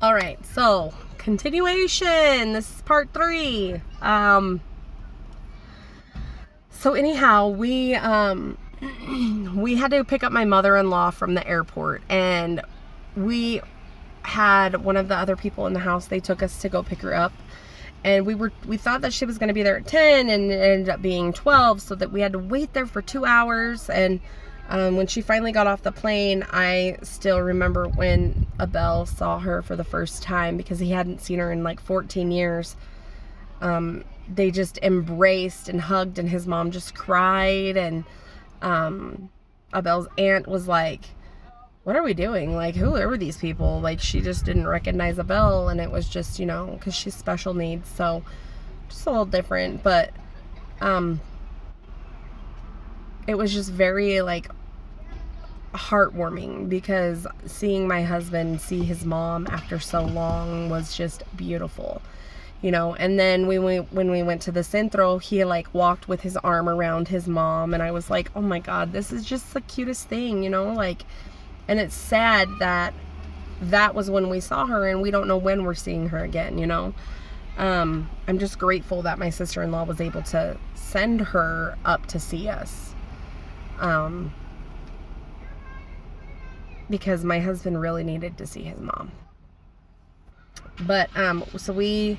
All right, so continuation. This is part 3. So anyhow, we had to pick up my mother-in-law from the airport, and we had one of the other people in the house. They took us to go pick her up, and we thought that she was going to be there at 10, and it ended up being 12, so that we had to wait there for 2 hours. And when she finally got off the plane, I still remember when Abel saw her for the first time, because he hadn't seen her in like 14 years. They just embraced and hugged, and his mom just cried, and Abel's aunt was like, what are we doing? Like, who are these people? Like, she just didn't recognize Abel, and it was just, you know, because she's special needs, so just a little different. But it was just very, like, heartwarming, because seeing my husband see his mom after so long was just beautiful, you know. And then when we went to the centro, he like walked with his arm around his mom, and I was like, oh my God, this is just the cutest thing, you know. Like, and it's sad that that was when we saw her, and we don't know when we're seeing her again, you know. I'm just grateful that my sister-in-law was able to send her up to see us, because my husband really needed to see his mom. But so we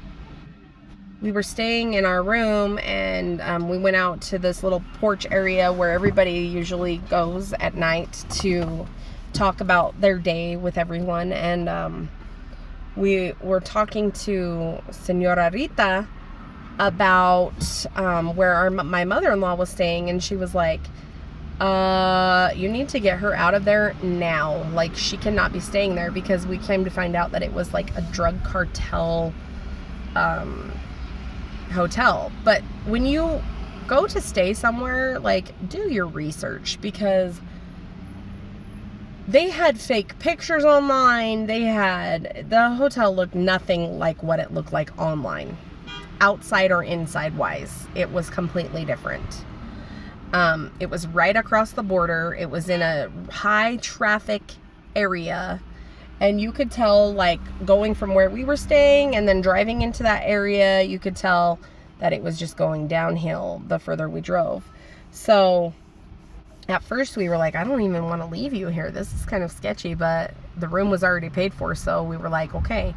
were staying in our room, and we went out to this little porch area where everybody usually goes at night to talk about their day with everyone. And we were talking to Senora Rita about where my mother-in-law was staying, and she was like, you need to get her out of there now. Like, she cannot be staying there, because we came to find out that it was like a drug cartel hotel. But when you go to stay somewhere, like, do your research, because they had fake pictures online. The hotel looked nothing like what it looked like online. Outside or inside wise, it was completely different. It was right across the border. It was in a high traffic area, and you could tell, like, going from where we were staying and then driving into that area, you could tell that it was just going downhill the further we drove. So at first we were like, I don't even want to leave you here. This is kind of sketchy, but the room was already paid for, so we were like, okay.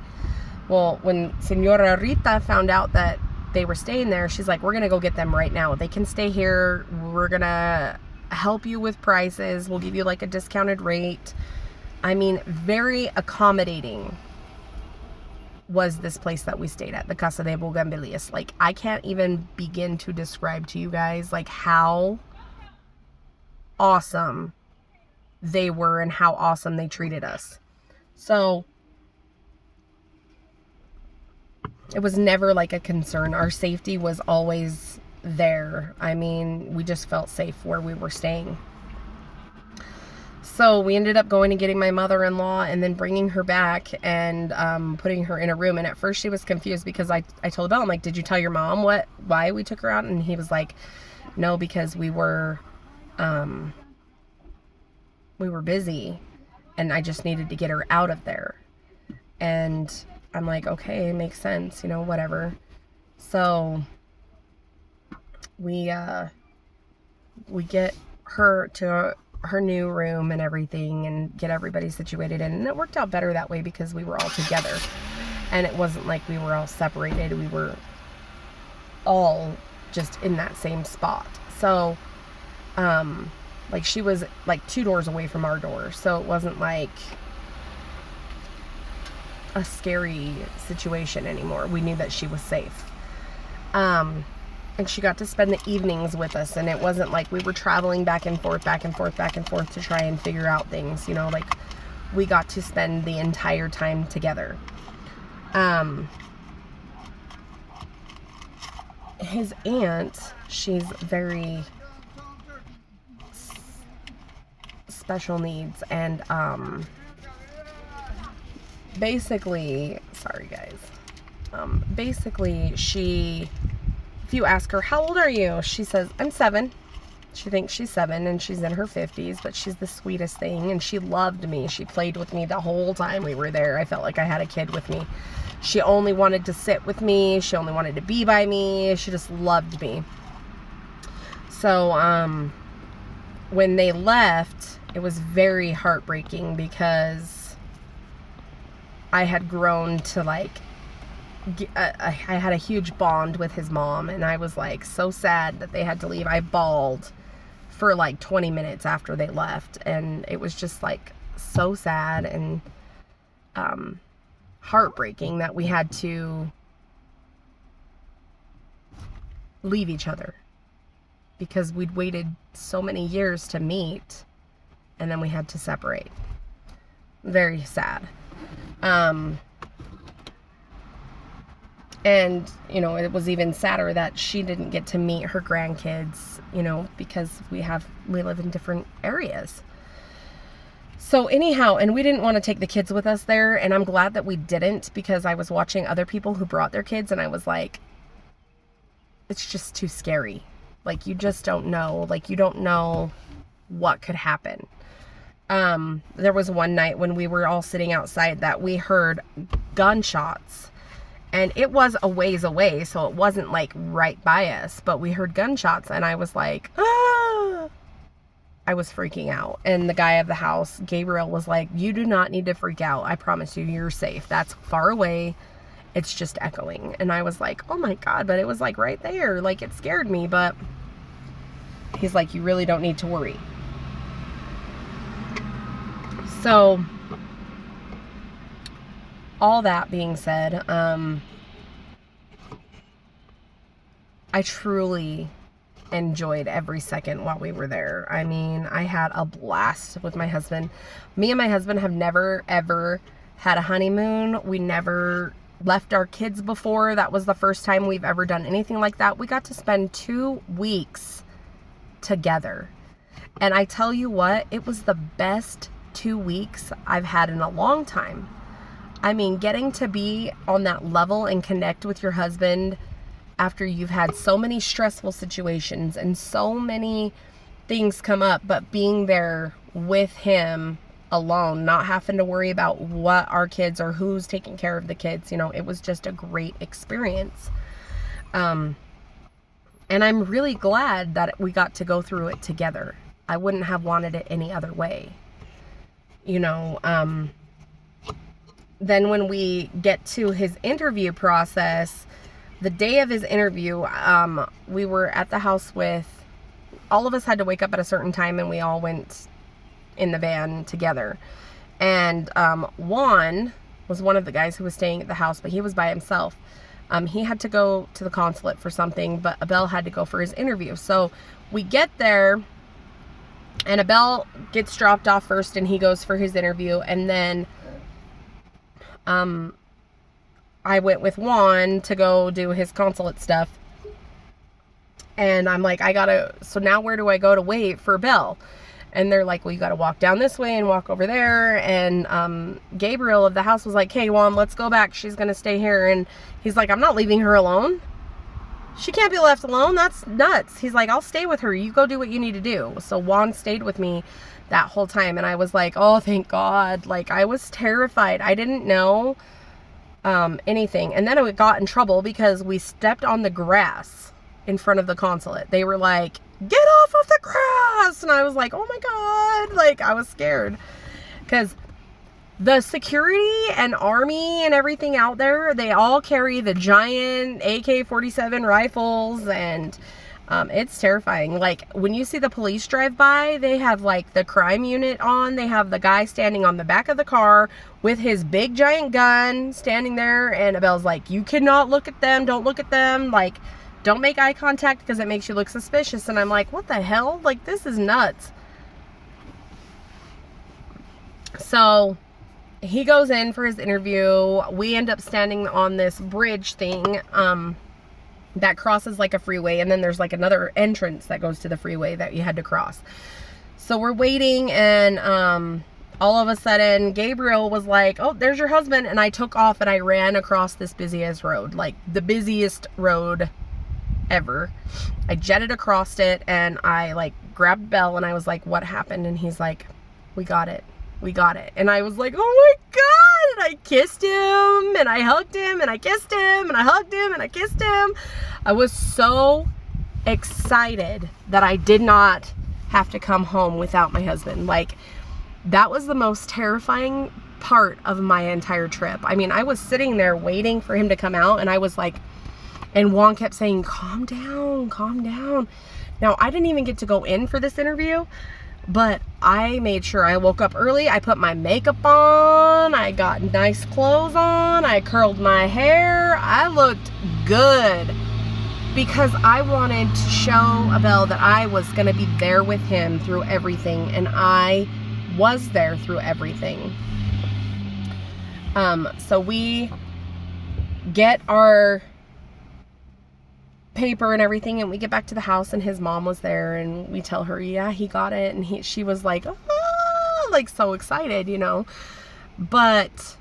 Well, when Senora Rita found out that they were staying there, she's like, we're gonna go get them right now. They can stay here. We're gonna help you with prices. We'll give you like a discounted rate. I mean, very accommodating was this place that we stayed at, the Casa De Bugambilias. Like, I can't even begin to describe to you guys like how awesome they were and how awesome they treated us. So it was never like a concern. Our safety was always there. I mean, we just felt safe where we were staying. So we ended up going and getting my mother-in-law, and then bringing her back and putting her in a room. And at first she was confused, because I told Belle, I'm like, did you tell your mom why we took her out? And he was like, no, because we were busy, and I just needed to get her out of there. And I'm like, okay, it makes sense, you know, whatever. So we get her to her new room and everything, and get everybody situated in. And it worked out better that way, because we were all together, and it wasn't like we were all separated. We were all just in that same spot. So like, she was like 2 doors away from our door, so it wasn't like a scary situation anymore. We knew that she was safe. And she got to spend the evenings with us, and it wasn't like we were traveling back and forth to try and figure out things, you know. Like, we got to spend the entire time together. His aunt, she's very special needs, and basically, sorry guys, basically, if you ask her, how old are you? She says, I'm 7. She thinks she's 7 and she's in her 50s, but she's the sweetest thing, and she loved me. She played with me the whole time we were there. I felt like I had a kid with me. She only wanted to sit with me. She only wanted to be by me. She just loved me. So, when they left, it was very heartbreaking because I had grown to, like, I had a huge bond with his mom, and I was, like, so sad that they had to leave. I bawled for, like, 20 minutes after they left, and it was just, like, so sad and heartbreaking that we had to leave each other because we'd waited so many years to meet, and then we had to separate. Very sad. And, you know, it was even sadder that she didn't get to meet her grandkids, you know, because we live in different areas. So anyhow, and we didn't want to take the kids with us there, and I'm glad that we didn't, because I was watching other people who brought their kids, and I was like, it's just too scary. Like, you just don't know. Like, you don't know what could happen. There was one night when we were all sitting outside that we heard gunshots. And it was a ways away, so it wasn't, like, right by us. But we heard gunshots, and I was like, ah! I was freaking out. And the guy of the house, Gabriel, was like, you do not need to freak out. I promise you, you're safe. That's far away. It's just echoing. And I was like, oh, my God. But it was, like, right there. Like, it scared me. But he's like, you really don't need to worry. So all that being said, I truly enjoyed every second while we were there. I mean, I had a blast with my husband. Me and my husband have never, ever had a honeymoon. We never left our kids before. That was the first time we've ever done anything like that. We got to spend 2 weeks together. And I tell you what, it was the best 2 weeks I've had in a long time. I mean, getting to be on that level and connect with your husband after you've had so many stressful situations and so many things come up, but being there with him alone, not having to worry about what our kids or who's taking care of the kids, you know, it was just a great experience. And I'm really glad that we got to go through it together. I wouldn't have wanted it any other way. You know, then when we get to his interview process, the day of his interview, we were at the house with, all of us had to wake up at a certain time, and we all went in the van together. And Juan was one of the guys who was staying at the house, but he was by himself. He had to go to the consulate for something, but Abel had to go for his interview. So we get there, and Abel gets dropped off first, and he goes for his interview. And then I went with Juan to go do his consulate stuff. And I'm like, so now where do I go to wait for Abel? And they're like, well, you got to walk down this way and walk over there. And Gabriel of the house was like, hey, Juan, let's go back. She's going to stay here. And he's like, I'm not leaving her alone. She can't be left alone. That's nuts. He's like, I'll stay with her. You go do what you need to do. So Juan stayed with me that whole time. And I was like, oh, thank God. Like, I was terrified. I didn't know anything. And then I got in trouble because we stepped on the grass in front of the consulate. They were like, get off of the grass. And I was like, oh my God. Like, I was scared because the security and army and everything out there, they all carry the giant AK-47 rifles, and it's terrifying. Like, when you see the police drive by, they have like the crime unit on. They have the guy standing on the back of the car with his big giant gun standing there, and Abel's like, you cannot look at them. Don't look at them. Like, don't make eye contact because it makes you look suspicious. And I'm like, what the hell? Like, this is nuts. So he goes in for his interview. We end up standing on this bridge thing that crosses like a freeway, and then there's like another entrance that goes to the freeway that you had to cross. So we're waiting, and all of a sudden Gabriel was like, oh, there's your husband. And I took off and I ran across this busiest road, like the busiest road ever. I jetted across it, and I like grabbed Belle, and I was like, what happened? And he's like, we got it. We got it. And I was like, oh my God. And I kissed him, and I hugged him, and I kissed him, and I hugged him, and I kissed him. I was so excited that I did not have to come home without my husband. Like, that was the most terrifying part of my entire trip. I mean, I was sitting there waiting for him to come out, and I was like, and Juan kept saying, calm down, calm down. Now, I didn't even get to go in for this interview, but I made sure I woke up early. I put my makeup on. I got nice clothes on. I curled my hair. I looked good because I wanted to show Abel that I was going to be there with him through everything, and I was there through everything. So we get our paper and everything, and we get back to the house, and his mom was there, and we tell her, yeah, he got it, and she was like, oh, like so excited, you know. But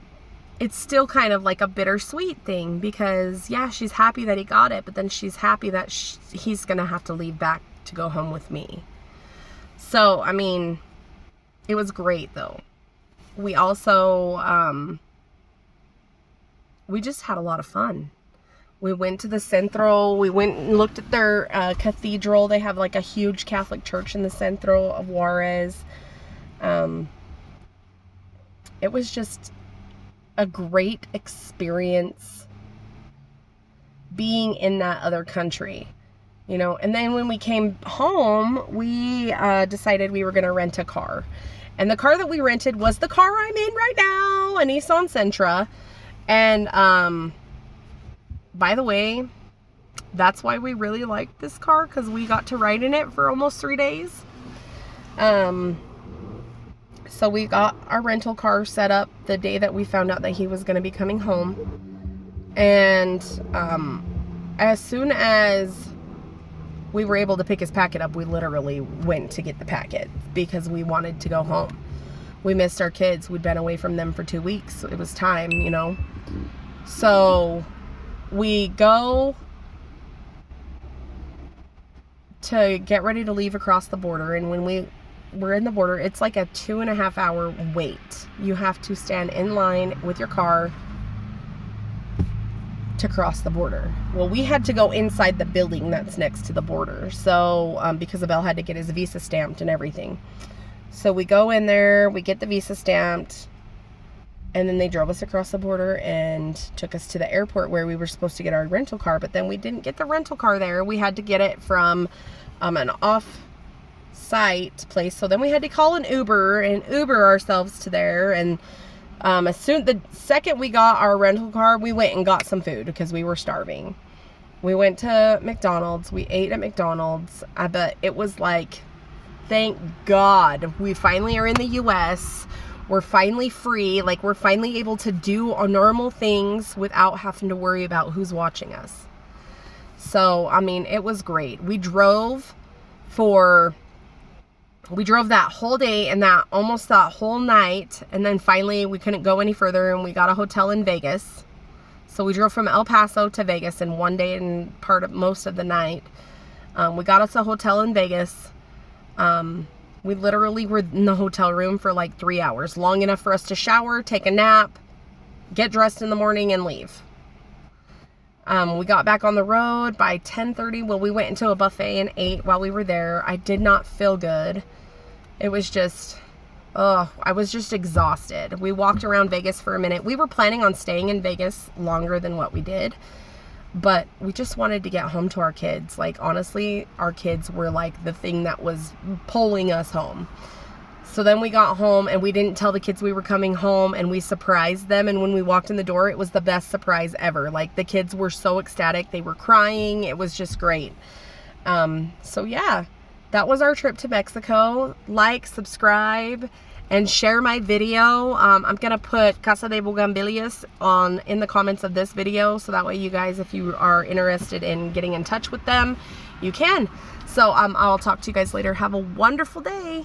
it's still kind of like a bittersweet thing, because yeah, she's happy that he got it, but then she's happy that he's gonna have to leave back to go home with me. So I mean, it was great though. We also we just had a lot of fun. We went to the Centro. We went and looked at their cathedral. They have like a huge Catholic church in the Centro of Juarez. It was just a great experience being in that other country, you know. And then when we came home, we decided we were going to rent a car. And the car that we rented was the car I'm in right now, a Nissan Sentra. And by the way, that's why we really liked this car, because we got to ride in it for almost 3 days. So we got our rental car set up the day that we found out that he was going to be coming home. And as soon as we were able to pick his packet up, we literally went to get the packet because we wanted to go home. We missed our kids. We'd been away from them for 2 weeks. It was time, you know. So we go to get ready to leave across the border, and when we're in the border, it's like a 2.5 hour wait. You have to stand in line with your car to cross the border. Well, we had to go inside the building that's next to the border, so because Abel had to get his visa stamped and everything. So we go in there, we get the visa stamped, and then they drove us across the border and took us to the airport where we were supposed to get our rental car. But then we didn't get the rental car there. We had to get it from an off-site place. So then we had to call an Uber and Uber ourselves to there. And the second we got our rental car, we went and got some food because we were starving. We went to McDonald's. We ate at McDonald's. But it was like, thank God we finally are in the U.S. We're finally free. Like, we're finally able to do our normal things without having to worry about who's watching us. So, I mean, it was great. We drove that whole day and almost that whole night. And then finally we couldn't go any further, and we got a hotel in Vegas. So we drove from El Paso to Vegas in one day and most of the night. We got us a hotel in Vegas. We literally were in the hotel room for like 3 hours, long enough for us to shower, take a nap, get dressed in the morning, and leave. We got back on the road by 10:30. Well, we went into a buffet and ate while we were there. I did not feel good. It was just, I was just exhausted. We walked around Vegas for a minute. We were planning on staying in Vegas longer than what we did, but we just wanted to get home to our kids. Like, honestly, our kids were like the thing that was pulling us home. So then we got home, and we didn't tell the kids we were coming home, and we surprised them. And when we walked in the door, it was the best surprise ever. Like, the kids were so ecstatic. They were crying. It was just great. So yeah, that was our trip to Mexico. Like, subscribe, and share my video. I'm going to put Casa De Bugambilias in the comments of this video, so that way you guys, if you are interested in getting in touch with them, you can. So I'll talk to you guys later. Have a wonderful day.